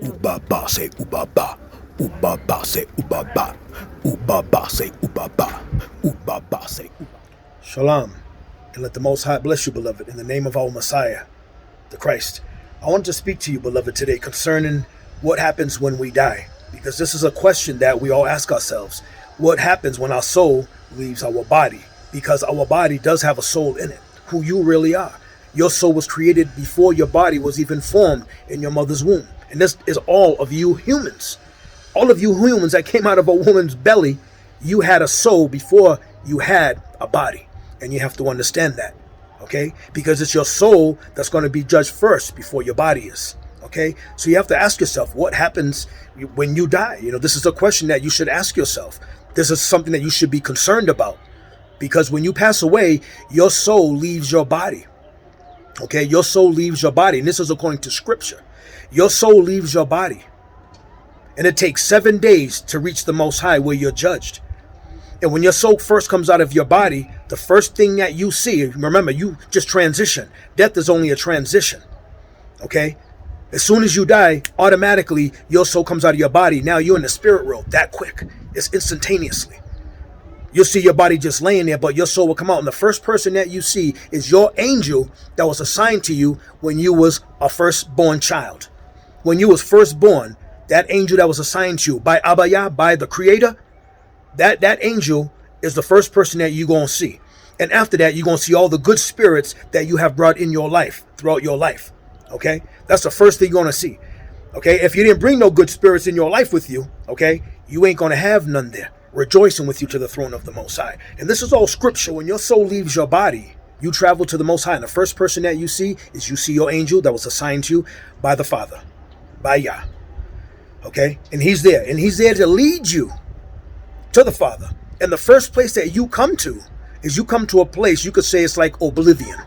Ubaba say ubaba. Ubaba say ubaba. Ubaba say ubaba. Ubaba say ubaba. Shalom, and let the Most High bless you, beloved, in the name of our Messiah, the Christ. I want to speak to you, beloved, today concerning what happens when we die, because this is a question that we all ask ourselves. What happens when our soul leaves our body? Because our body does have a soul in it, who you really are. Your soul was created before your body was even formed in your mother's womb. And this is all of you humans. All of you humans that came out of a woman's belly, you had a soul before you had a body. And you have to understand that, okay? Because it's your soul that's going to be judged first before your body is, okay? So you have to ask yourself, what happens when you die? You know, this is a question that you should ask yourself. This is something that you should be concerned about. Because when you pass away, your soul leaves your body, okay? Your soul leaves your body, and this is according to Scripture. Your soul leaves your body, and it takes 7 days to reach the Most High where you're judged. And when your soul first comes out of your body, the first thing that you see, remember, you just transition. Death is only a transition, okay? As soon as you die, automatically your soul comes out of your body. Now you're in the spirit world that quick. It's instantaneously. You'll see your body just laying there, but your soul will come out. And the first person that you see is your angel that was assigned to you when you was a firstborn child. When you was first born, that angel that was assigned to you by Abaya, by the Creator, that angel is the first person that you're going to see. And after that, you're going to see all the good spirits that you have brought in your life, throughout your life. Okay? That's the first thing you're going to see. Okay? If you didn't bring no good spirits in your life with you, okay, you ain't going to have none there, rejoicing with you to the throne of the Most High. And this is all scripture. When your soul leaves your body, you travel to the Most High. And the first person that you see is you see your angel that was assigned to you by the Father, by Yah. Okay? And he's there. And he's there to lead you to the Father. And the first place that you come to is you come to a place, you could say it's like oblivion.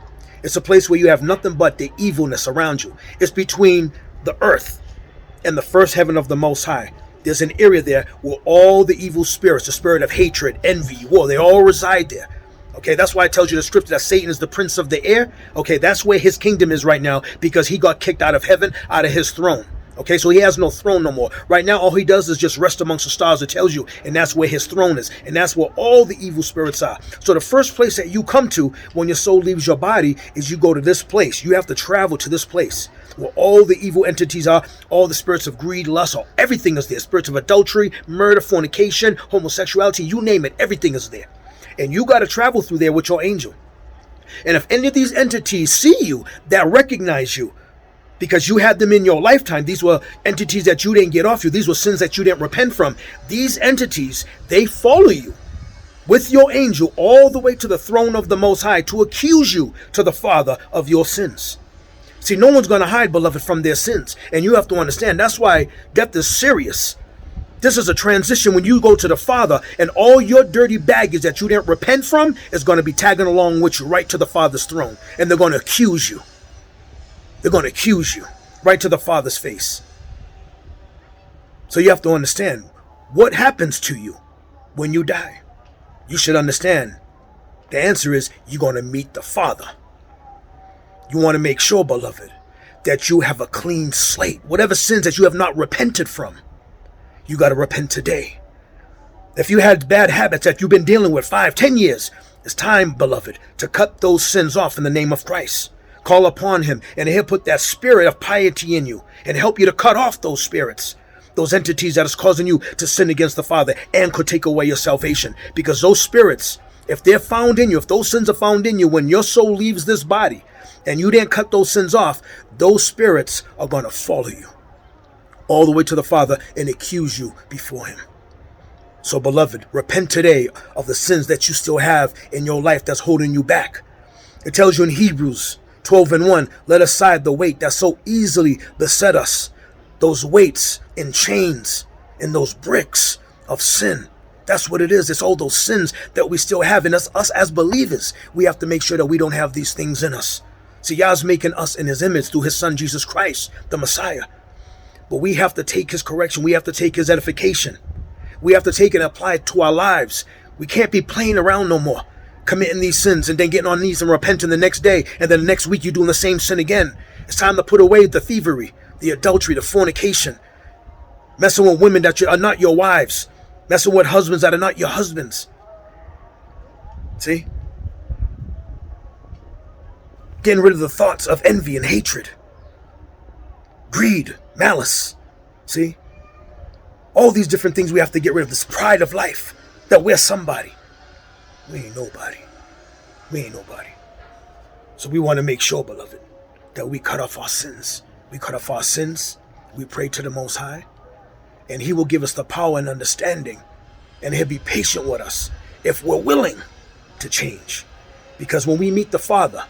It's a place where you have nothing but the evilness around you. It's between the earth and the first heaven of the Most High. There's an area there where all the evil spirits, the spirit of hatred, envy, war, they all reside there. Okay, that's why it tells you the scripture that Satan is the prince of the air. Okay, that's where his kingdom is right now, because he got kicked out of heaven, out of his throne. Okay, so he has no throne no more. Right now, all he does is just rest amongst the stars, it tells you, and that's where his throne is, and that's where all the evil spirits are. So the first place that you come to when your soul leaves your body is you go to this place. You have to travel to this place where all the evil entities are, all the spirits of greed, lust, everything is there. Spirits of adultery, murder, fornication, homosexuality, you name it, everything is there. And you got to travel through there with your angel. And if any of these entities see you, that recognize you, because you had them in your lifetime, these were entities that you didn't get off you, these were sins that you didn't repent from. These entities, they follow you with your angel all the way to the throne of the Most High to accuse you to the Father of your sins. See, no one's going to hide, beloved, from their sins. And you have to understand, that's why death is serious. This is a transition when you go to the Father, and all your dirty baggage that you didn't repent from is going to be tagging along with you right to the Father's throne. And they're going to accuse you. They're going to accuse you right to the Father's face. So you have to understand what happens to you when you die. You should understand the answer is you're going to meet the Father. You want to make sure, beloved, that you have a clean slate. Whatever sins that you have not repented from, you got to repent today. If you had bad habits that you've been dealing with 5-10 years, it's time, beloved, to cut those sins off in the name of Christ. Call upon him, and he'll put that spirit of piety in you and help you to cut off those spirits, those entities that is causing you to sin against the Father and could take away your salvation. Because those spirits, if they're found in you, if those sins are found in you when your soul leaves this body and you didn't cut those sins off, those spirits are going to follow you all the way to the Father and accuse you before him. So, beloved, repent today of the sins that you still have in your life that's holding you back. It tells you in Hebrews 12:1, let aside the weight that so easily beset us, those weights and chains and those bricks of sin. That's what it is. It's all those sins that we still have in us. Us as believers, we have to make sure that we don't have these things in us. See, Yah's making us in his image through his son, Jesus Christ, the Messiah. But we have to take his correction. We have to take his edification. We have to take it and apply it to our lives. We can't be playing around no more, committing these sins and then getting on knees and repenting the next day, and then the next week you're doing the same sin again. It's time to put away the thievery, the adultery, the fornication, messing with women that are not your wives, messing with husbands that are not your husbands. See? Getting rid of the thoughts of envy and hatred, greed, malice. See? All these different things we have to get rid of. This pride of life, that we're somebody. We ain't nobody. We ain't nobody. So we want to make sure, beloved, that we cut off our sins. We cut off our sins. We pray to the Most High. And He will give us the power and understanding. And He'll be patient with us if we're willing to change. Because when we meet the Father,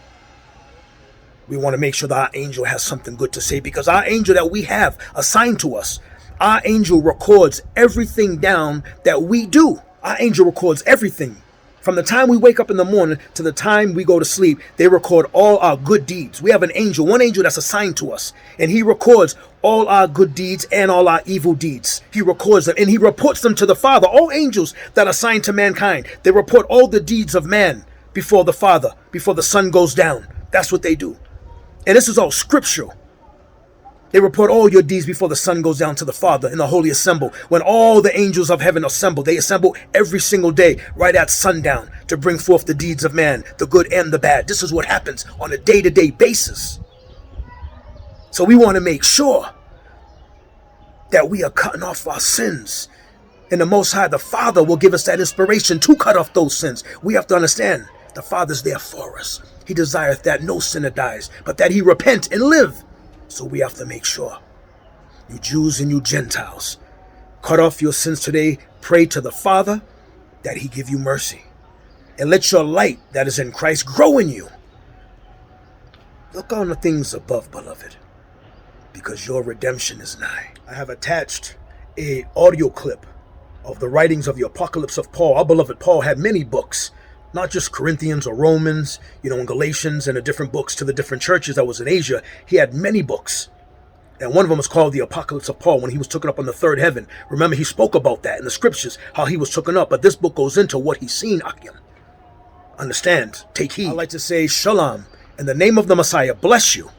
we want to make sure that our angel has something good to say. Because our angel that we have assigned to us, our angel records everything down that we do. Our angel records everything. From the time we wake up in the morning to the time we go to sleep, they record all our good deeds. We have an angel, one angel that's assigned to us, and he records all our good deeds and all our evil deeds. He records them and he reports them to the Father. All angels that are assigned to mankind, they report all the deeds of man before the Father, before the sun goes down. That's what they do. And this is all scriptural. They report all your deeds before the sun goes down to the Father in the holy assembly. When all the angels of heaven assemble, they assemble every single day right at sundown to bring forth the deeds of man, the good and the bad. This is what happens on a day-to-day basis. So we want to make sure that we are cutting off our sins. And the Most High, the Father, will give us that inspiration to cut off those sins. We have to understand the Father's there for us. He desireth that no sinner dies, but that he repent and live. So we have to make sure, you Jews and you Gentiles, cut off your sins today. Pray to the Father that He give you mercy. And let your light that is in Christ grow in you. Look on the things above, beloved, because your redemption is nigh. I have attached an audio clip of the writings of the Apocalypse of Paul. Our beloved Paul had many books, not just Corinthians or Romans, and Galatians and the different books to the different churches that was in Asia. He had many books. And one of them was called the Apocalypse of Paul, when he was taken up on the third heaven. Remember, he spoke about that in the scriptures, how he was taken up. But this book goes into what he's seen, Akim. Understand, take heed. I like to say, Shalom, in the name of the Messiah, bless you.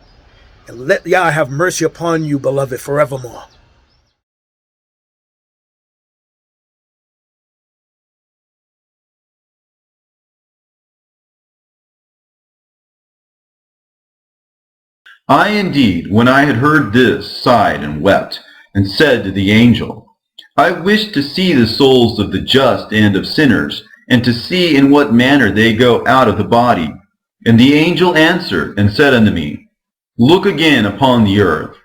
And let Yah have mercy upon you, beloved, forevermore. I indeed, when I had heard this, sighed and wept, and said to the angel, I wish to see the souls of the just and of sinners, and to see in what manner they go out of the body. And the angel answered and said unto me, Look again upon the earth.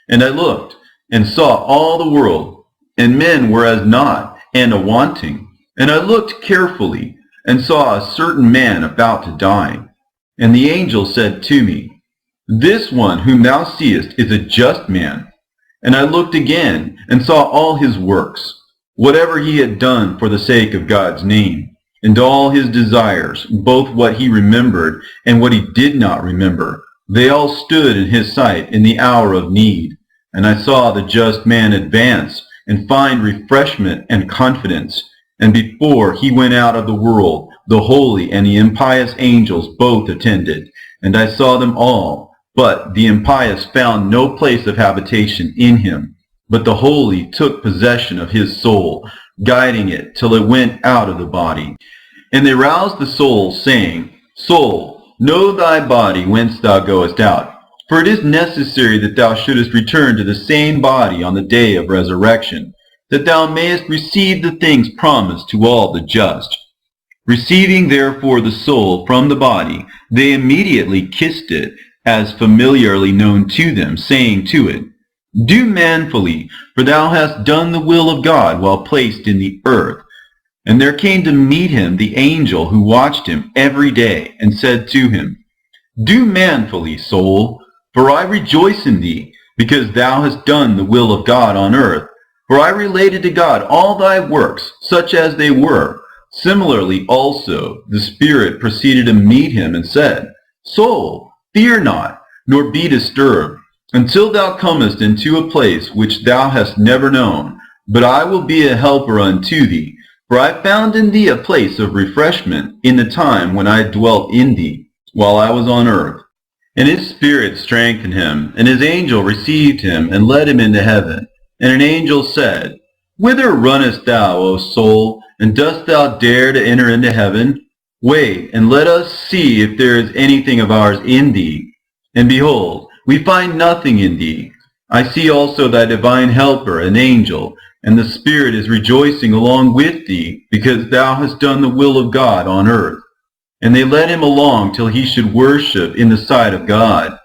And I looked, and saw all the world, and men were as naught, and a wanting. And I looked carefully, and saw a certain man about to die. And the angel said to me, This one whom thou seest is a just man. And I looked again, and saw all his works, whatever he had done for the sake of God's name, and all his desires, both what he remembered and what he did not remember. They all stood in his sight in the hour of need. And I saw the just man advance and find refreshment and confidence. And before he went out of the world, the holy and the impious angels both attended. And I saw them all, but the impious found no place of habitation in him. But the holy took possession of his soul, guiding it till it went out of the body. And they roused the soul, saying, Soul, know thy body whence thou goest out. For it is necessary that thou shouldest return to the same body on the day of resurrection, that thou mayest receive the things promised to all the just. Receiving therefore the soul from the body, they immediately kissed it, as familiarly known to them, saying to it, Do manfully, for thou hast done the will of God while placed in the earth. And there came to meet him the angel who watched him every day, and said to him, Do manfully, soul, for I rejoice in thee, because thou hast done the will of God on earth. For I related to God all thy works, such as they were. Similarly also the Spirit proceeded to meet him, and said, Soul, fear not, nor be disturbed, until thou comest into a place which thou hast never known. But I will be a helper unto thee, for I found in thee a place of refreshment in the time when I dwelt in thee, while I was on earth. And his spirit strengthened him, and his angel received him, and led him into heaven. And an angel said, Whither runnest thou, O soul, and dost thou dare to enter into heaven? Wait, and let us see if there is anything of ours in thee. And behold, we find nothing in thee. I see also thy divine helper, an angel, and the Spirit is rejoicing along with thee, because thou hast done the will of God on earth. And they led him along till he should worship in the sight of God.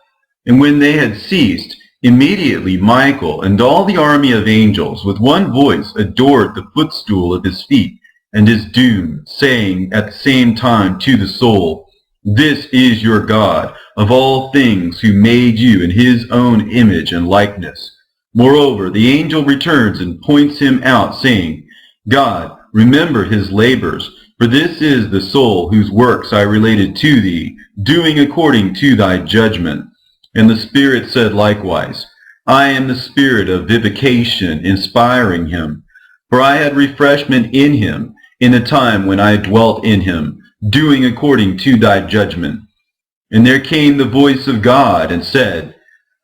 And when they had ceased, immediately Michael and all the army of angels with one voice adored the footstool of his feet and his doom, saying at the same time to the soul, This is your God of all things, who made you in his own image and likeness. Moreover, the angel returns and points him out, saying, God, remember his labors, for this is the soul whose works I related to thee, doing according to thy judgment. And the Spirit said likewise, I am the Spirit of vivification, inspiring him. For I had refreshment in him, in the time when I dwelt in him, doing according to thy judgment. And there came the voice of God, and said,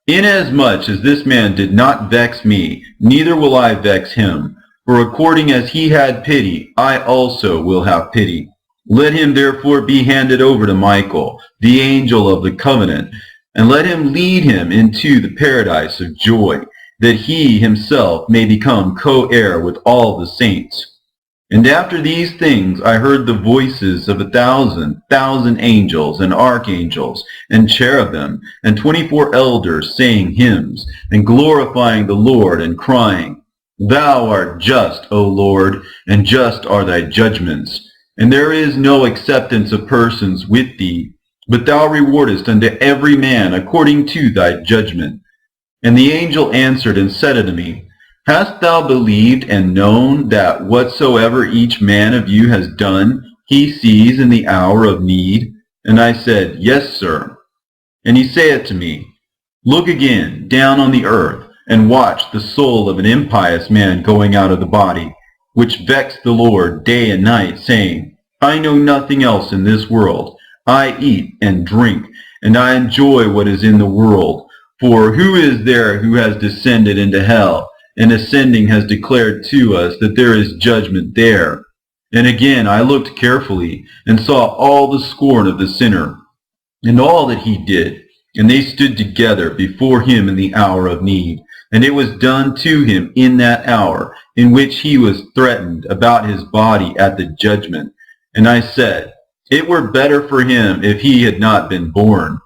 Inasmuch as this man did not vex me, neither will I vex him. For according as he had pity, I also will have pity. Let him therefore be handed over to Michael, the angel of the covenant, and let him lead him into the paradise of joy, that he himself may become co-heir with all the saints. And after these things I heard the voices of 1,000,000 angels and archangels and cherubim and 24 elders saying hymns and glorifying the Lord and crying, Thou art just, O Lord, and just are thy judgments. And there is no acceptance of persons with thee, but thou rewardest unto every man according to thy judgment. And the angel answered and said unto me, Hast thou believed and known that whatsoever each man of you has done, he sees in the hour of need? And I said, Yes, sir. And he saith to me, Look again down on the earth, and watch the soul of an impious man going out of the body, which vexed the Lord day and night, saying, I know nothing else in this world. I eat and drink, and I enjoy what is in the world. For who is there who has descended into hell, and ascending has declared to us that there is judgment there? And again I looked carefully, and saw all the scorn of the sinner, and all that he did. And they stood together before him in the hour of need. And it was done to him in that hour in which he was threatened about his body at the judgment. And I said, It were better for him if he had not been born.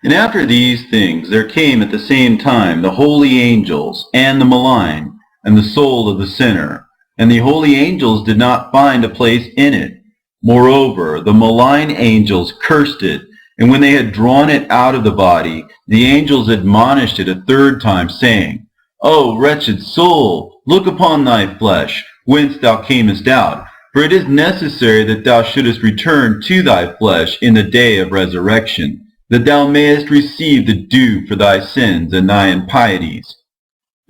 And after these things there came at the same time the holy angels, and the malign, and the soul of the sinner. And the holy angels did not find a place in it. Moreover, the malign angels cursed it, and when they had drawn it out of the body, the angels admonished it a third time, saying, O wretched soul, look upon thy flesh, whence thou camest out. For it is necessary that thou shouldest return to thy flesh in the day of resurrection, that thou mayest receive the due for thy sins and thy impieties.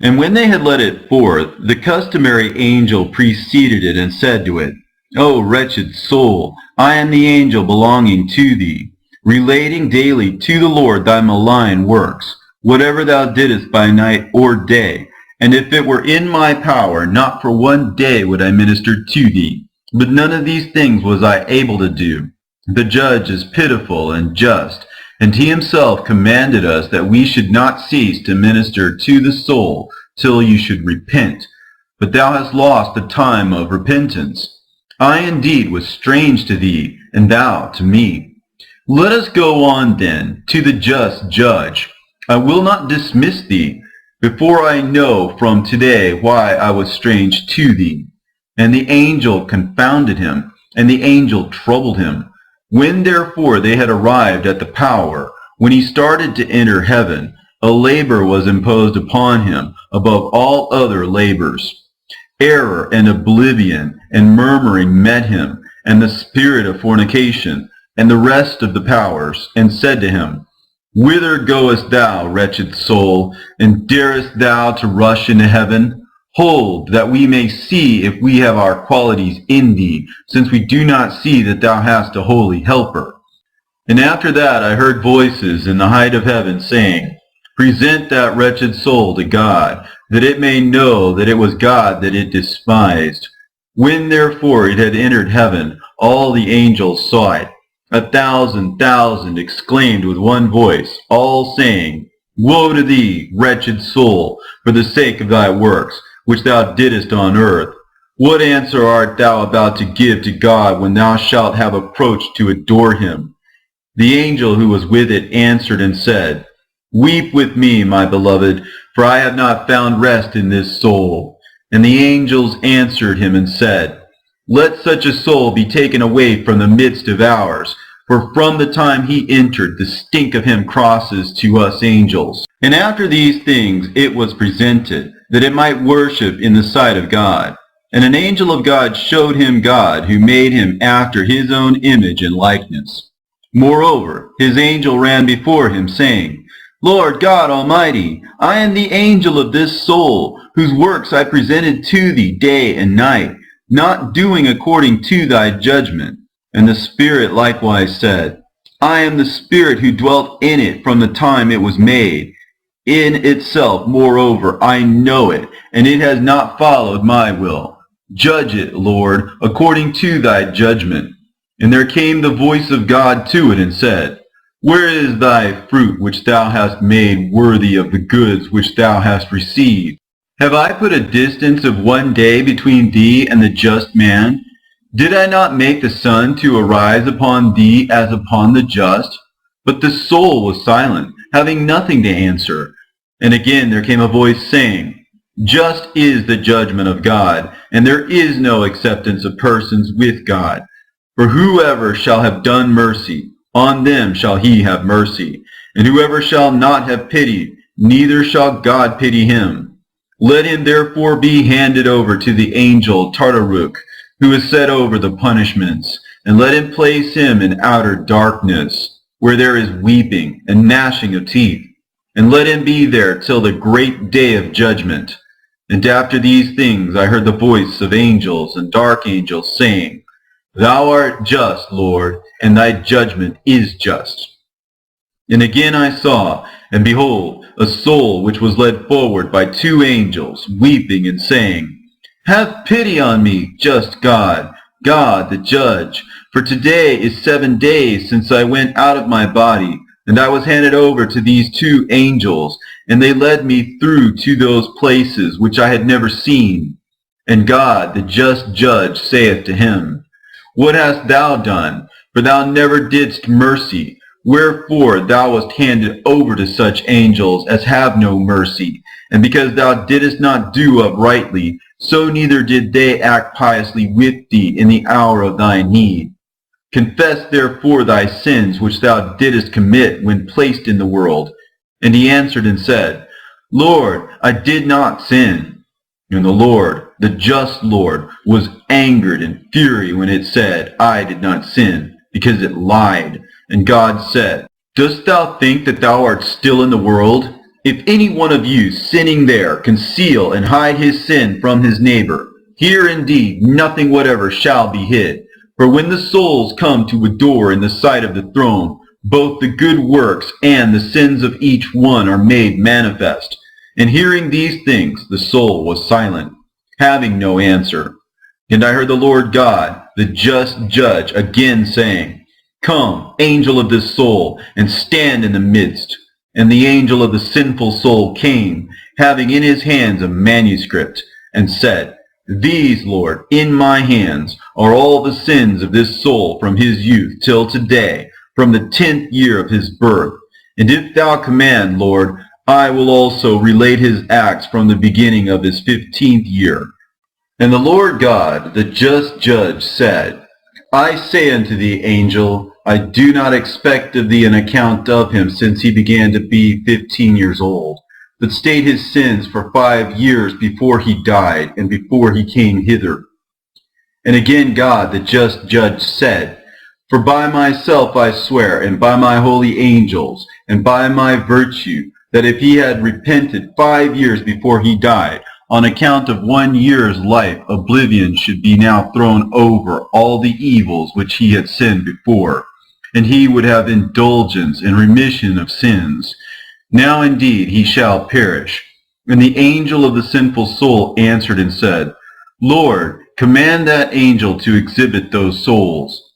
And when they had led it forth, the customary angel preceded it and said to it, O wretched soul, I am the angel belonging to thee, relating daily to the Lord thy malign works, whatever thou didst by night or day. And if it were in my power, not for one day would I minister to thee. But none of these things was I able to do. The judge is pitiful and just, and he himself commanded us that we should not cease to minister to the soul till you should repent. But thou hast lost the time of repentance. I indeed was strange to thee, and thou to me. Let us go on then to the just judge. I will not dismiss thee, before I know from today why I was strange to thee. And the angel confounded him, and the angel troubled him. When therefore they had arrived at the power, when he started to enter heaven, a labor was imposed upon him above all other labors. Error and oblivion and murmuring met him, and the spirit of fornication, and the rest of the powers, and said to him, Whither goest thou, wretched soul, and darest thou to rush into heaven? Hold, that we may see if we have our qualities in thee, since we do not see that thou hast a holy helper. And after that I heard voices in the height of heaven saying, Present that wretched soul to God, that it may know that it was God that it despised. When therefore it had entered heaven, all the angels saw it. 1,000,000 exclaimed with one voice, all saying, Woe to thee, wretched soul, for the sake of thy works, which thou didst on earth. What answer art thou about to give to God when thou shalt have approached to adore him? The angel who was with it answered and said, Weep with me, my beloved, for I have not found rest in this soul. And the angels answered him and said, Let such a soul be taken away from the midst of ours, for from the time he entered, the stink of him crosses to us angels. And after these things it was presented, that it might worship in the sight of God. And an angel of God showed him God, who made him after his own image and likeness. Moreover, his angel ran before him, saying, Lord God Almighty, I am the angel of this soul, whose works I presented to thee day and night, not doing according to thy judgment. And the Spirit likewise said, I am the Spirit who dwelt in it from the time it was made. In itself, moreover, I know it, and it has not followed my will. Judge it, Lord, according to thy judgment. And there came the voice of God to it and said, Where is thy fruit which thou hast made worthy of the goods which thou hast received? Have I put a distance of 1 day between thee and the just man? Did I not make the sun to arise upon thee as upon the just? But the soul was silent, having nothing to answer. And again there came a voice saying, Just is the judgment of God, and there is no acceptance of persons with God. For whoever shall have done mercy, on them shall he have mercy. And whoever shall not have pitied, neither shall God pity him. Let him therefore be handed over to the angel Tartaruk, who is set over the punishments, and let him place him in outer darkness, where there is weeping and gnashing of teeth. And let him be there till the great day of judgment. And after these things I heard the voice of angels and archangels saying, Thou art just, Lord, and thy judgment is just. And again I saw, and behold, a soul which was led forward by 2 angels, weeping and saying, Have pity on me, just God, God the judge, for today is 7 days since I went out of my body, and I was handed over to these 2 angels, and they led me through to those places which I had never seen. And God, the just judge, saith to him, What hast thou done? For thou never didst mercy. Wherefore thou wast handed over to such angels as have no mercy. And because thou didst not do uprightly, so neither did they act piously with thee in the hour of thy need. Confess therefore thy sins which thou didst commit when placed in the world. And he answered and said, Lord, I did not sin. And the Lord, the just Lord, was angered in fury when it said, I did not sin, because it lied. And God said, Dost thou think that thou art still in the world? If any one of you sinning there conceal and hide his sin from his neighbor, here indeed nothing whatever shall be hid. For when the souls come to adore in the sight of the throne, both the good works and the sins of each one are made manifest. And hearing these things, the soul was silent, having no answer. And I heard the Lord God, the just judge, again saying, Come, angel of this soul, and stand in the midst. And the angel of the sinful soul came, having in his hands a manuscript, and said, These, Lord, in my hands are all the sins of this soul from his youth till today, from the 10th year of his birth. And if thou command, Lord, I will also relate his acts from the beginning of his 15th year. And the Lord God, the just judge, said, I say unto thee, angel, I do not expect of thee an account of him since he began to be 15 years old, but state his sins for 5 years before he died and before he came hither. And again God, the just judge, said, For by myself I swear, and by my holy angels, and by my virtue, that if he had repented 5 years before he died, on account of 1 year's life, oblivion should be now thrown over all the evils which he had sinned before. and he would have indulgence and remission of sins. Now indeed he shall perish. And the angel of the sinful soul answered and said, Lord, command that angel to exhibit those souls.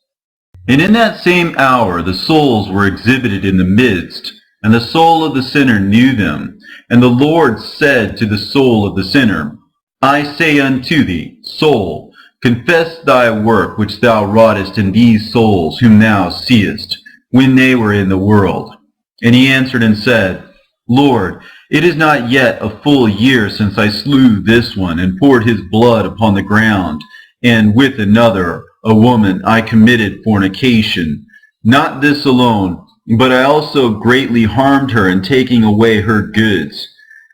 And in that same hour the souls were exhibited in the midst, and the soul of the sinner knew them. And the Lord said to the soul of the sinner, I say unto thee, soul, confess thy work which thou wroughtest in these souls whom thou seest, when they were in the world. And he answered and said, Lord, it is not yet a full year since I slew this one, and poured his blood upon the ground, and with another, a woman, I committed fornication. Not this alone, but I also greatly harmed her in taking away her goods.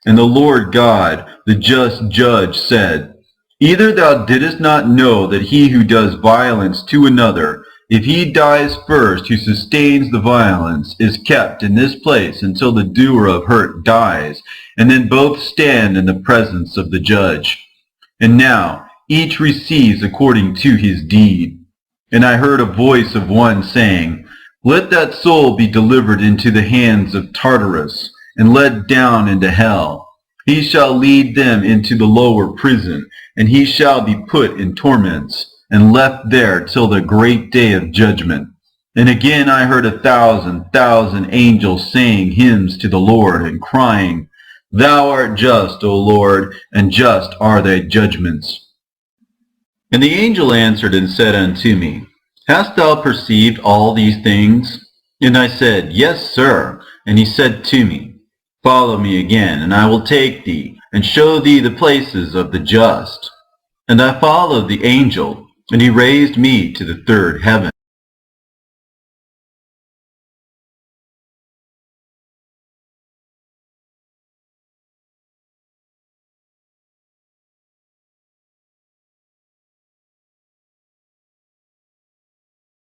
And the Lord God, the just judge, said, Either thou didst not know that he who does violence to another, if he dies first who sustains the violence, is kept in this place until the doer of hurt dies, and then both stand in the presence of the judge. And now each receives according to his deed. And I heard a voice of one saying, Let that soul be delivered into the hands of Tartarus, and led down into hell. He shall lead them into the lower prison, and he shall be put in torments, and left there till the great day of judgment. And again I heard 1,000,000 angels saying hymns to the Lord, and crying, Thou art just, O Lord, and just are thy judgments. And the angel answered and said unto me, Hast thou perceived all these things? And I said, Yes, sir. And he said to me, Follow me again, and I will take thee, and show thee the places of the just. And I followed the angel, and he raised me to the third heaven.